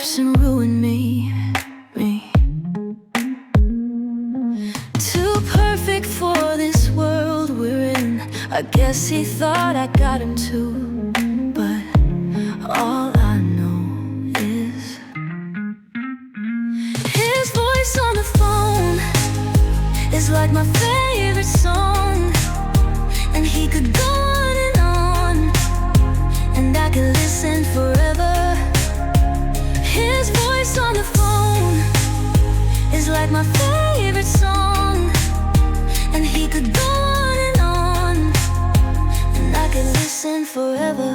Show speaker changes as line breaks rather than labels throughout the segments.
curse and ruin me. Too perfect for this world we're in. I guess he thought I got him too, but all I know is his voice on the phone is like my favorite song, and he could go on and on, and I could listen forever. His voice on the phone is like my favorite song, and he could go on and on, and I could listen forever.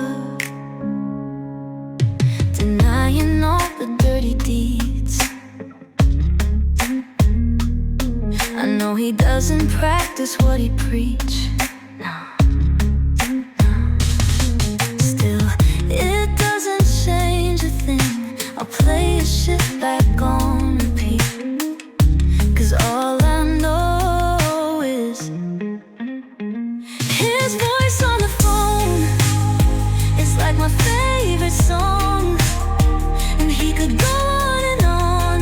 Denying all the dirty deeds, I know he doesn't practice what he preach. No. Still, it doesn't change a thing. I'll play his shit back on repeat, 'cause all I know is his voice on the phone is like my favorite song, and he could go on and on,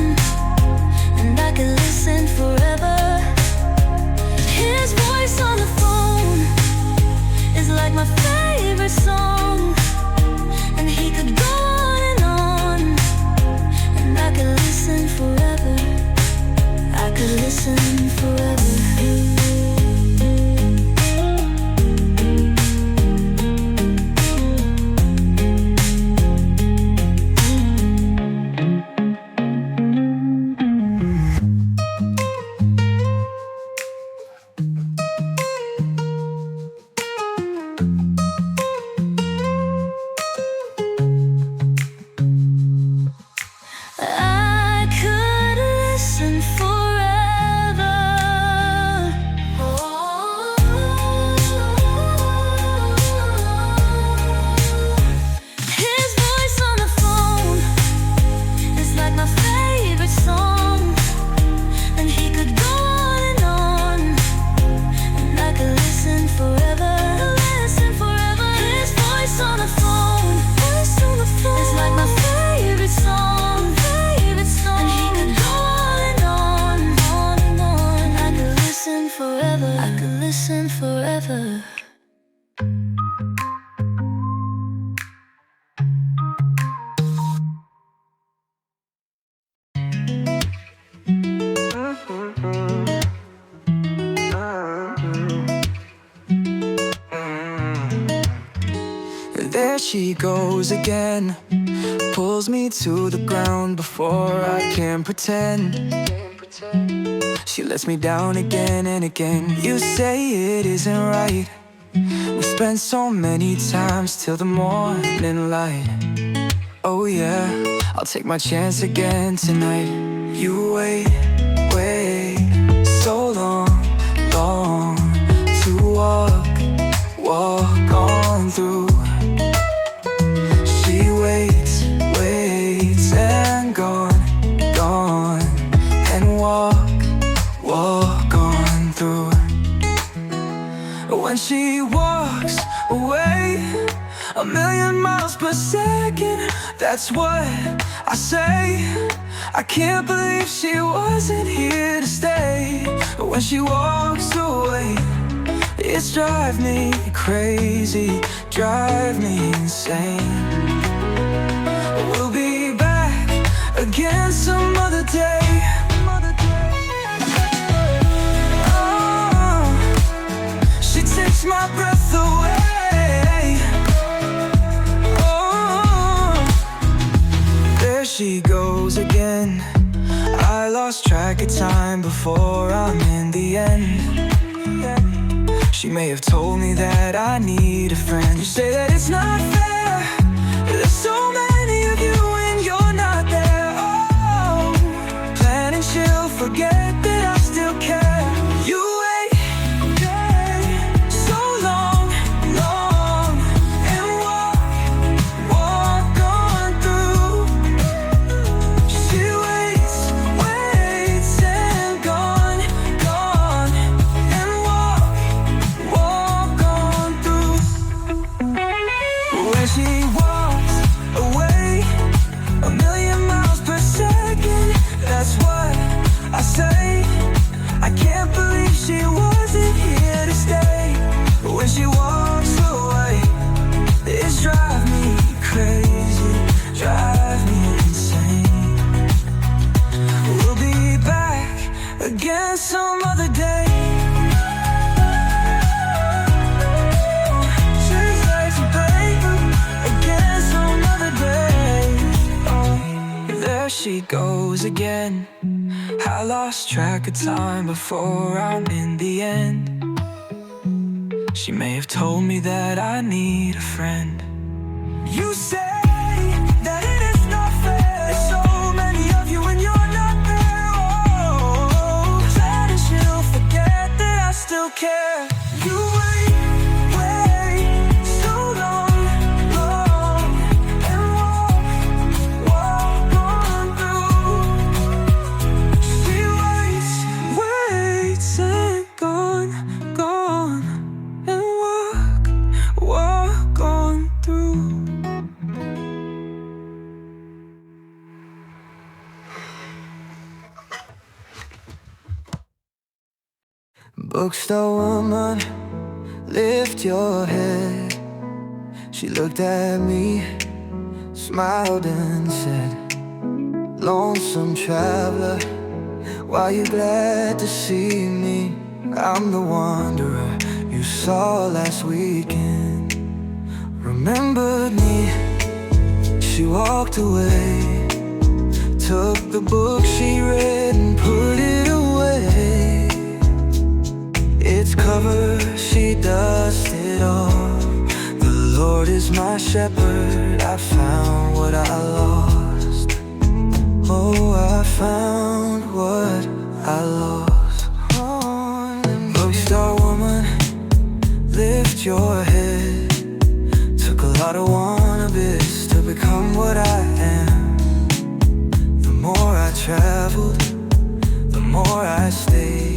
and I could listen forever. His voice on the phone is like my favorite song, and he could go on and on, and I could listen forever. I could listen forever. I could listen forever. His voice on the phone is like my favorite song, and he could go on and on, and I could listen forever. Listen forever. His voice on the phone is like my favorite song, and he could go on and on, and I could listen forever. I could listen forever.
There she goes again, pulls me to the ground before I can pretend. She lets me down again and again. You say it isn't right. We spend so many times till the morning light. Oh yeah, I'll take my chance again tonight. You wait so long to walk on through. She waits and gone, and walk on through. When she walks away, 1,000,000 miles per second, that's what I say. I can't believe she wasn't here to stay. When she walks away, it's drive me crazy, drive me insane. We'll be back again some other day. Oh, she takes my breath away. Oh, there she goes again. I lost track of time before I'm in the end. She may have told me that I need a friend. You say that it's not fair, there's so many of you and you're not there. Oh, planning she'll forget that I still care. You wait so long, and walk on through. She waits and gone, and walk on through. When she walks away, 1,000,000 miles she goes again. I lost track of time before I'm in the end. She may have told me that I need a friend. You say that it is not fair, there's so many of you and you're not there. Oh, glad and she'll forget that I still care. You wait so long, and walk on through. She waits and gone, and walk on through. Bookstore woman, lift your head. She looked at me, smiled and said, lonesome traveler, why you glad to see me? I'm the wanderer you saw last weekend. Remembered me, she walked away, took the book she read and put it away. Its cover she dusted off. The Lord is my shepherd, I found what I lost. Oh, I found what I lost. Bookstore woman, lift your head. Took a lot of wannabes to become what I am. The more I traveled, the more I stayed.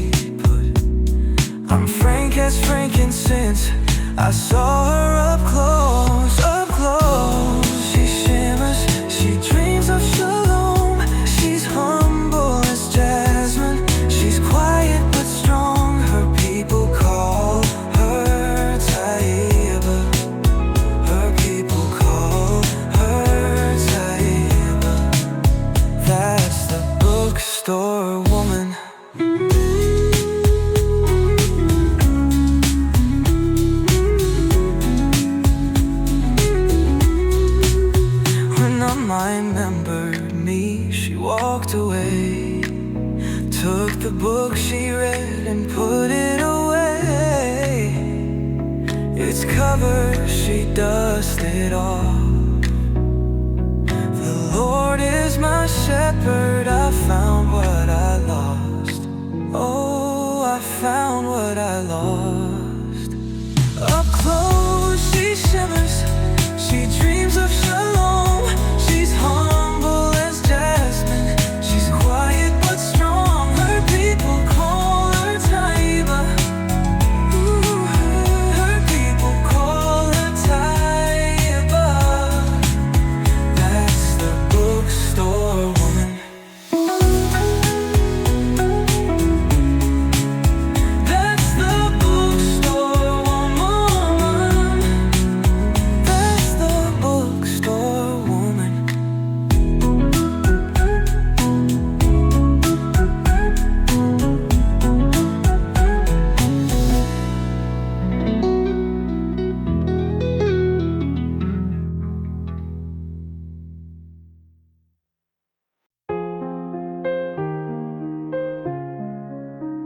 I'm frank as frankincense, I saw her up close, up close. She shimmers, she dreams of shalom. She's humble as jasmine, she's quiet but strong. Her people call her 𝒂𝒗𝒄𝒄. Her people call her 𝒂𝒗𝒄𝒄. That's the bookstore woman. Remembered me, she walked away, took the book she read and put it away. Its cover she dusted off. The Lord is my shepherd, I found what I lost. Oh, I found what I lost. Up close she shimmers, she dreams of shalom. She's humble as jasmine, she's quiet but strong. Her people call her 𝒂𝒗𝒄𝒄. Her people call her 𝒂𝒗𝒄𝒄. That's the bookstore woman. That's the bookstore woman. That's the bookstore woman.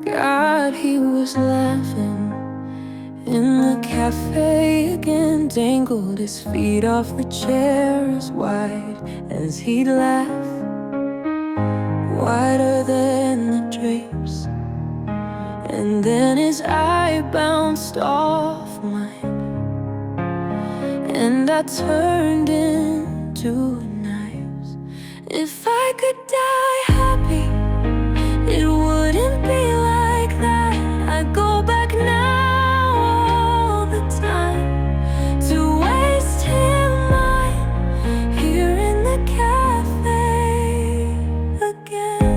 God, he was laughing in the cafe again, dangled his feet off the chair as wide as he'd laugh, wider than the drapes. And then his eye bounced off mine, and I turned into a knife. If I could die happy, it wouldn't be like that. I'd go back now all the time to waste him mine here in the cafe again.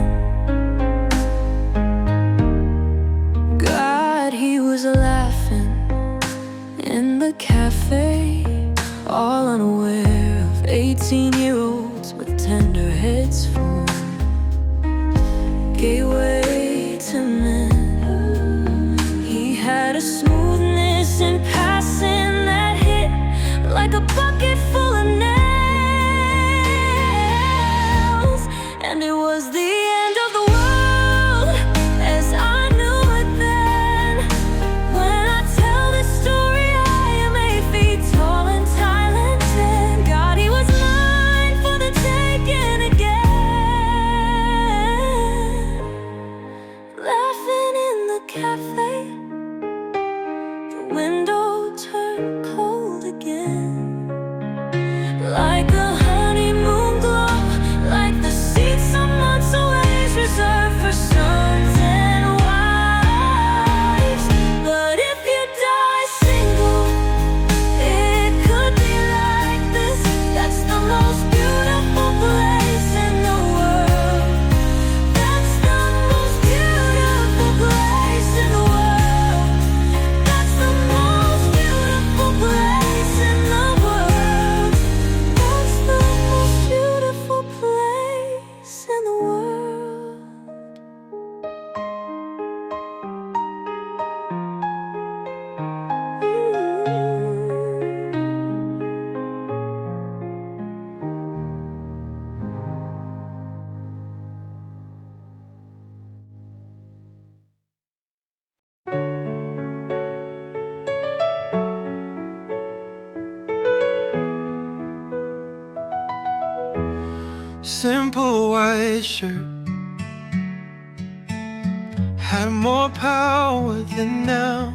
God, he was laughing in the cafe, all unaware of 18 years was the end of the world as I knew it then. When I tell this story, I am 8 feet tall and talented. God, he was mine for the taking again. Laughing in the cafe, the window turned cold again. Like a honeymoon glow, like the seats some months away, reserved for sons and wives. But if you die single, it could be like this. That's the most beautiful place in the world. That's the most beautiful place in the world. That's the most beautiful place in the world. That's the most beautiful place in the world.
Simple white shirt had more power than now.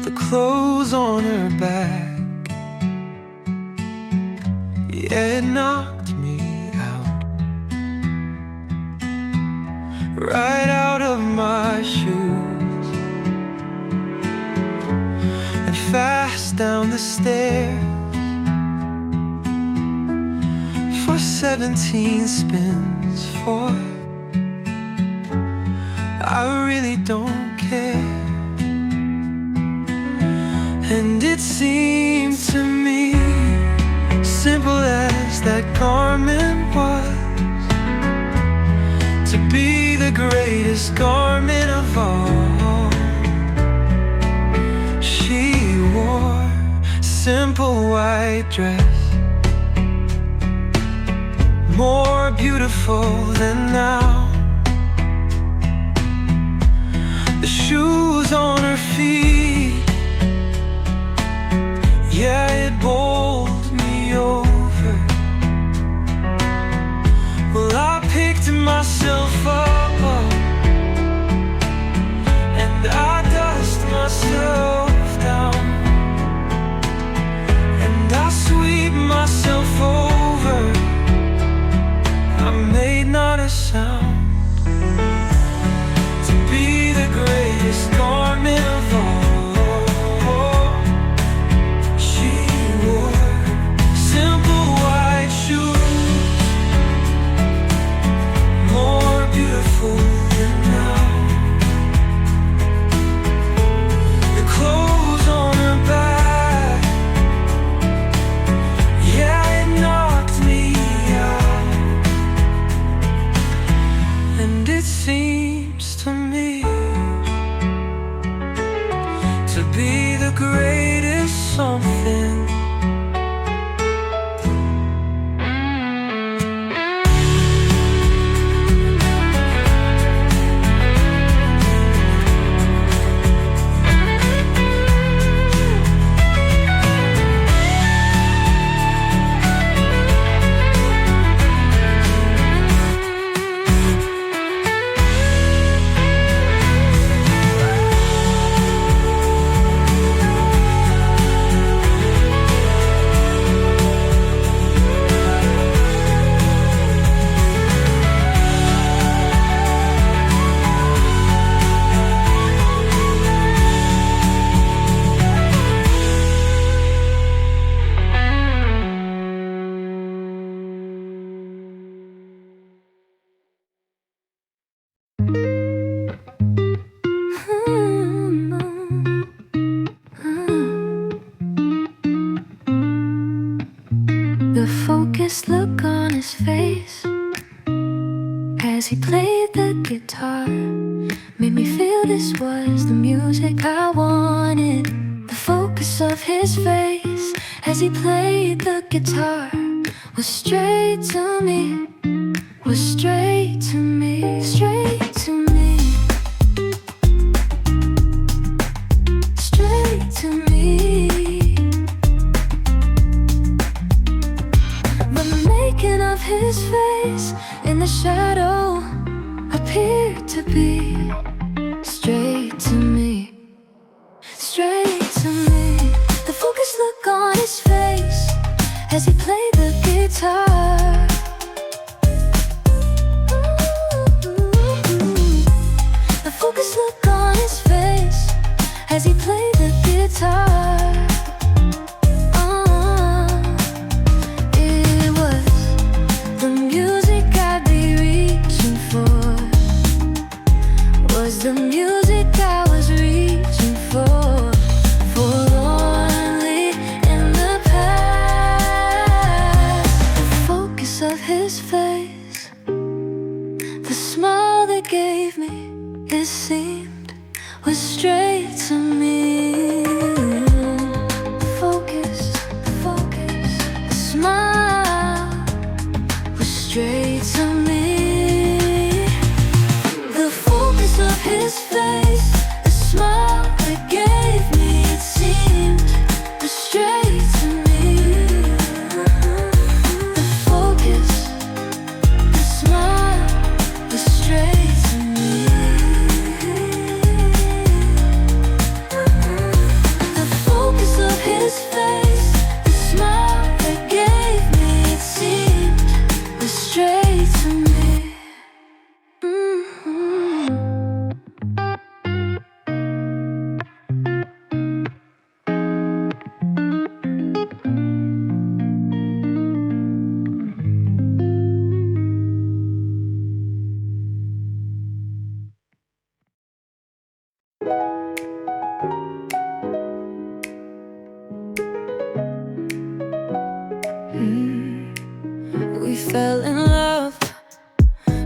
The clothes on her back, yeah, it knocked me out. Right out of my shoes and fast down the stairs. For 17 spins for I really don't care. And it seemed to me simple as that garment was, to be the greatest garment of all. She wore a simple white dress, more beautiful than now. The shoes on her feet, yeah, it bowled me over. Well, I picked myself up and I dust myself down, and I sweep myself over. I made not a sound, to be the greatest garment of all. She wore simple white shoes, more beautiful than now. The clothes on her back, yeah, it knocked me out. And it seems to me to be the greatest something.
The focused look on his face as he played the guitar made me feel this was the music I wanted. The focus of his face as he played the guitar was straight to me, was straight to me, straight to me, straight to me. The making of his face in the shadow appeared to be straight to me, straight to me. The focused look on his face as he played the guitar. The focused look on his face as he played the guitar. It was the music I'd be reaching for, was the music I was reaching for only in the past. The focus of his face, the smile they gave me, it seemed was straight to me. The focus, the smile was straight to me. The focus of his face, the smile they gave me, it seemed was straight to me. The focus, the smile was straight to me. The focus of his face, the smile they gave me, it seemed was straight to me. We fell in love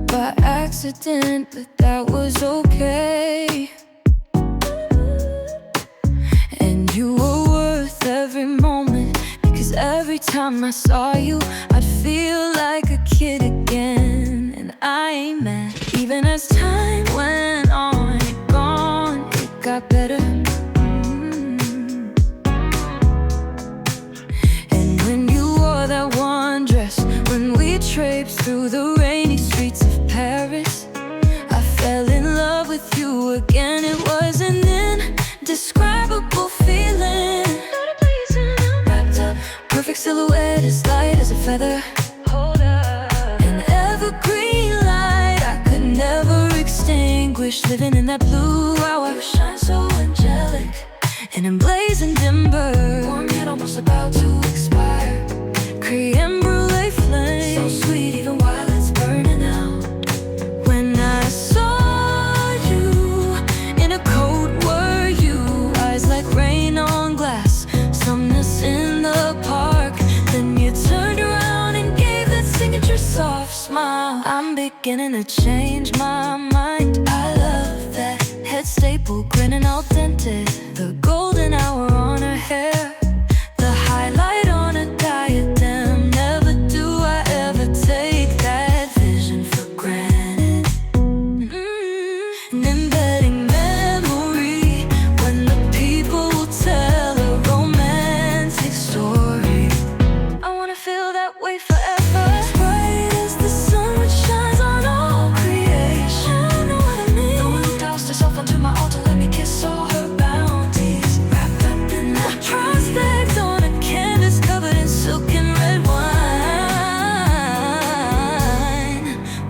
by accident, but that was okay. And you were worth every moment, because every time I saw you, I'd feel like a kid again. And I ain't mad, even as time went on, it got better. And when you wore that one dress, when we traipsed through the rainy streets of Paris, I fell in love with you again. It was an indescribable feeling. Wrapped up, perfect silhouette, as light as a feather. An evergreen light I could never extinguish, living in that blue hour. You shine so angelic, an emblazoned ember, warm yet almost about to expire. Creme brulee flame, so sweet even while it's burning out. When I saw you in a coat, were you eyes like rain on glass, someness in the park. Then you turned around and gave that signature soft smile. I'm beginning to change my mind. I love that head staple, grinning al dente, the golden hour on her hair, the highlight on a diadem. Never do I ever take that vision for granted. And embedding memory when the people will tell a romantic story. I wanna feel that way forever. As bright as the sun which shines on all creation. You know what I mean? The one who doused herself onto my altar, let me kiss all her bounties. Wrapped up in that prospect on a canvas covered in silk and red wine.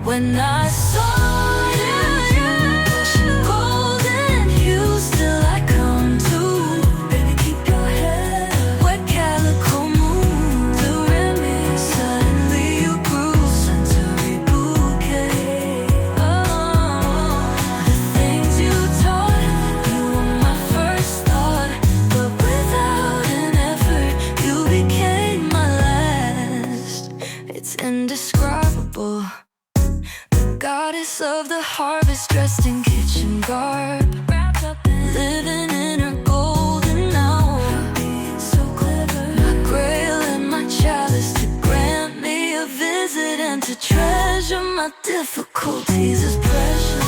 When I saw you, blushing golden hues, still I come to. Baby, keep your head up. Wet calico moon, the Remy. Suddenly you grew, sensory bouquet. Oh, the things you taught, you were my first thought. But without an effort, you became my last. It's indescribable. The goddess of the harvest, dressed in kitchen garb, living in her golden hour. So clever. My grail and my chalice to grant me to treasure my difficulties is precious.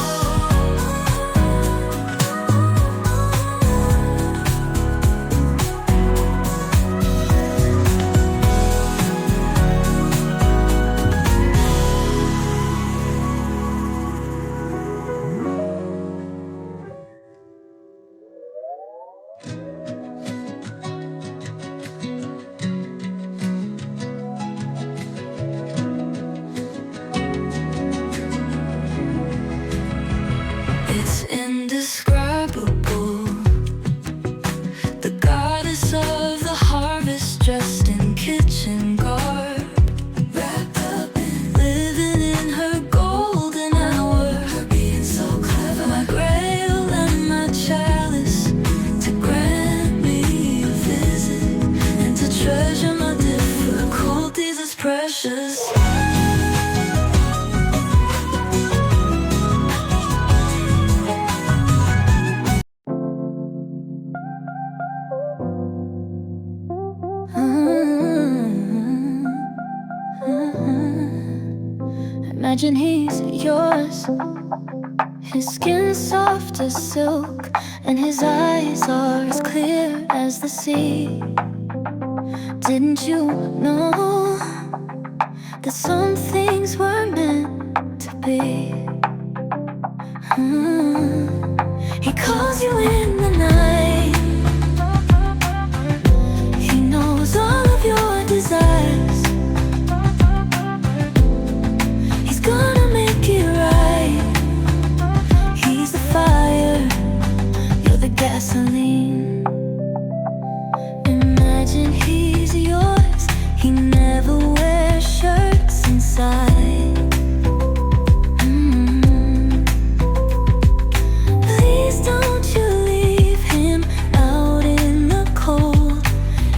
It's indescribable, the goddess of the harvest dressed in kitchen garb, wrapped up in living in her golden hour, her being so clever, my grail and my chalice, to grant me a visit and to treasure my difficulties is precious. Imagine he's yours, his skin's soft as silk, and his eyes are as clear as the sea. Didn't you know that some things were meant to be? He calls you in the night, he knows all of your desires. Gonna make it right. He's the fire, you're the gasoline. Imagine he's yours, he never wears shirts inside. Please don't you leave him out in the cold.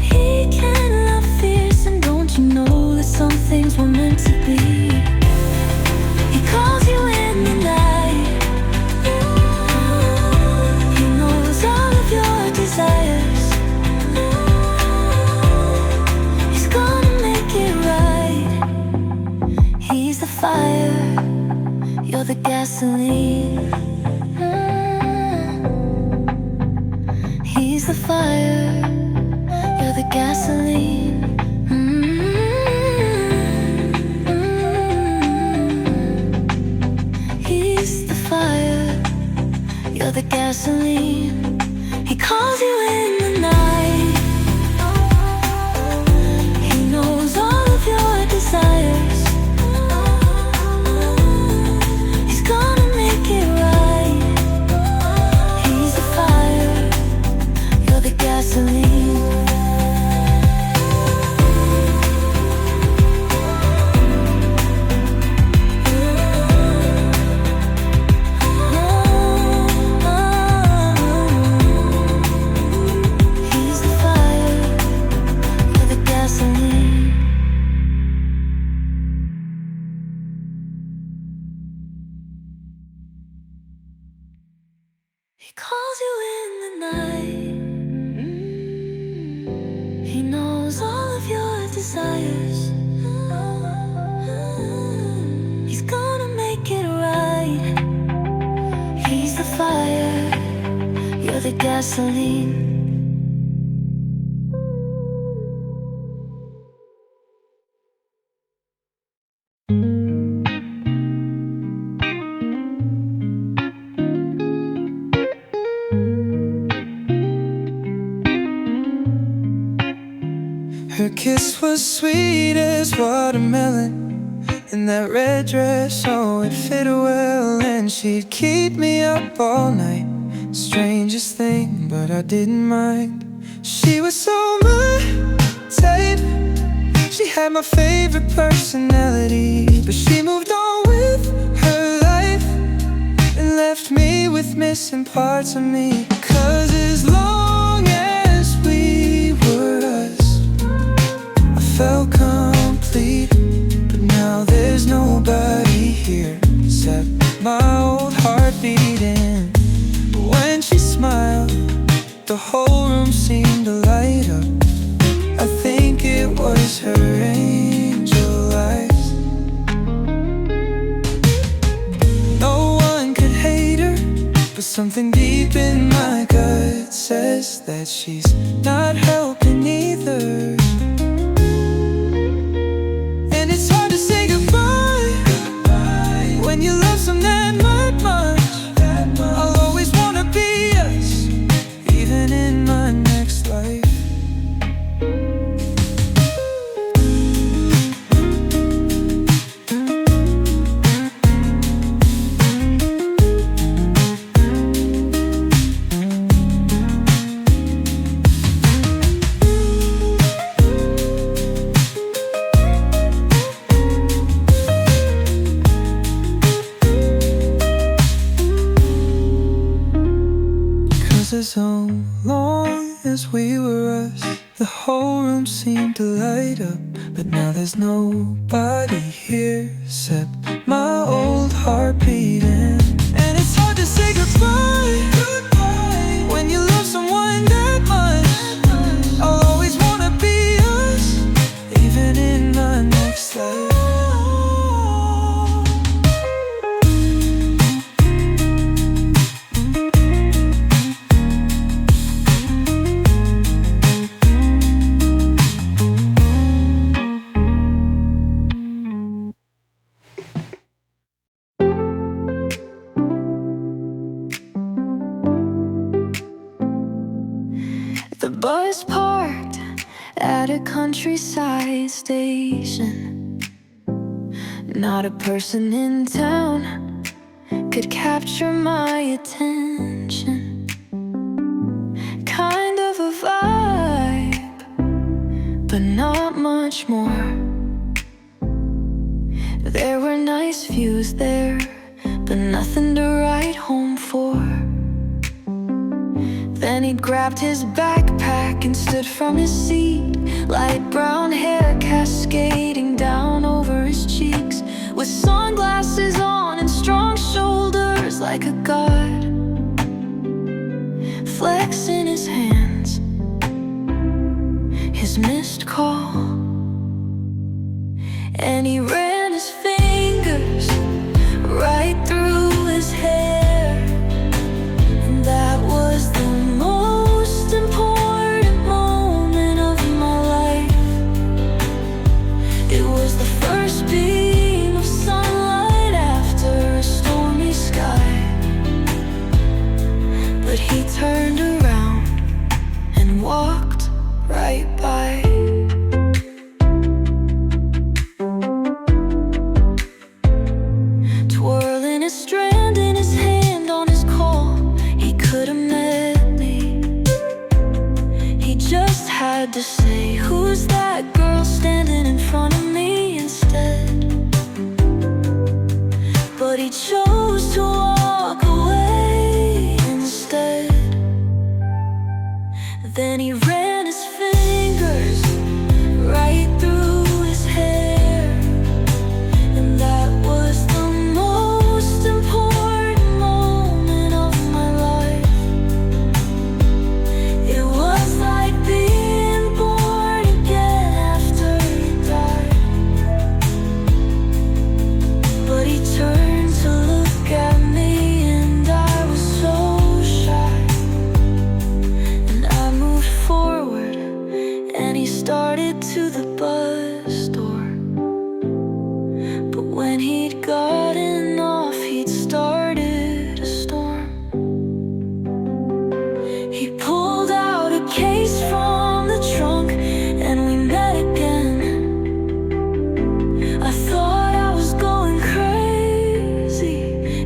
He can love fierce, and don't you know that some things were meant to be? Calls you in the night, he knows all of your desires. He's gonna make it right. He's the fire, you're the gasoline. He's the fire, you're the gasoline. You're the gasoline. He calls you in the night, he knows all of your desires. He's gonna make it right. He's the fire, you're the gasoline. He calls you in the night, he knows all of your desires. He's gonna make it right. He's the fire, you're the gasoline.
Her kiss was sweet as watermelon, in that red dress, oh it fit her well. And she'd keep me up all night, strangest thing, but I didn't mind. She was so my type, she had my favorite personality. But she moved on with her life and left me with missing parts of me. 'Cause as long as we were us, I felt complete. But now there's nobody here except my old heart beating. When she smiled, the whole room seemed to light up. I think it was her angel eyes. something deep in my gut says that she's not helping either. And it's hard to say goodbye when you love someone that much. I'll always wanna be us, even in my next life. As long as we were us, the whole room seemed to light up. But now there's nobody here except my old heart beating. And it's hard to say goodbye when you love someone that much. I'll always wanna be us, even in my next life.
The bus parked at a countryside station. Not a person in town could capture my attention. Kind of a vibe, but not much more. There were nice views there, but nothing to write home for. Then he grabbed his backpack and stood from his seat, light brown hair cascading down over his cheeks, with sunglasses on and strong shoulders like a god, flexing his hands, his missed call. And he ran his fingers right through his hair, and that was the most important moment of my life. It was the first beam of sunlight after a stormy sky. But he turned around and walked right by. Twirling a strand in his hand on his call, he could have met me. He just had to say, "Who's that girl standing in front of me?" instead. But he chose to walk away instead. Then he ran his fingers right through his hair, and that was the most important moment of my life. It was like being born again after he died. But he turned to look at me, and I was so shy. And I moved forward, and he started to the bus door. But when he'd gotten off, he'd started a storm. He pulled out a case from the trunk, and we met again. I thought I was going crazy.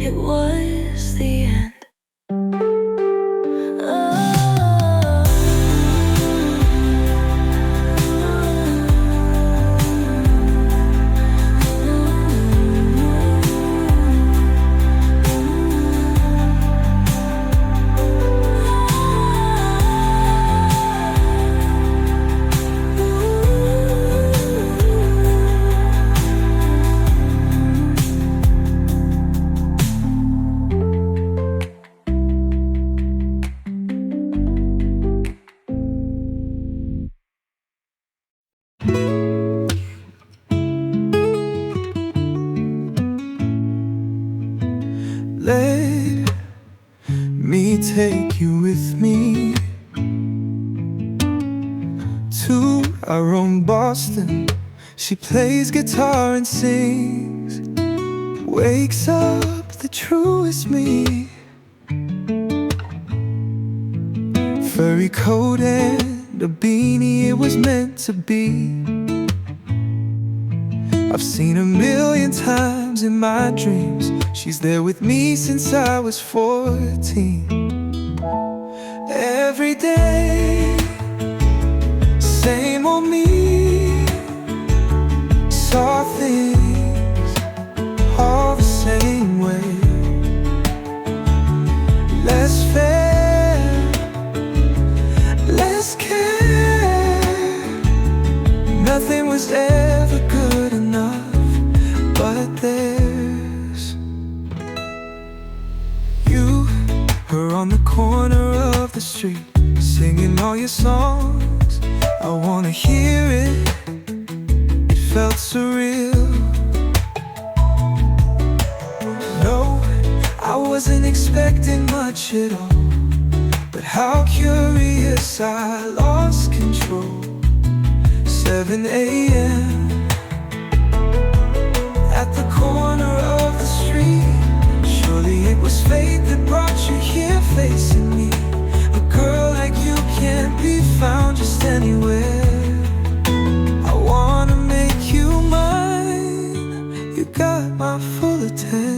It was the end.
Let take you with me to our own Boston. She plays guitar and sings, wakes up the truest me. Furry coat and a beanie, it was meant to be. I've seen her 1,000,000 times in my dreams. She's there with me since I was 14. Every day, same old me, saw things all the same way. Less fair, less care. Nothing was ever good enough, but there's you. Her on the corner of the street, singing all your songs. I wanna hear it, it felt surreal. No, I wasn't expecting much at all, but how curious I lost control. 7 a.m. at the corner of the street. Surely it was fate that brought you here facing me. A girl like you can't be found just anywhere. I wanna make you mine. You got my full attention.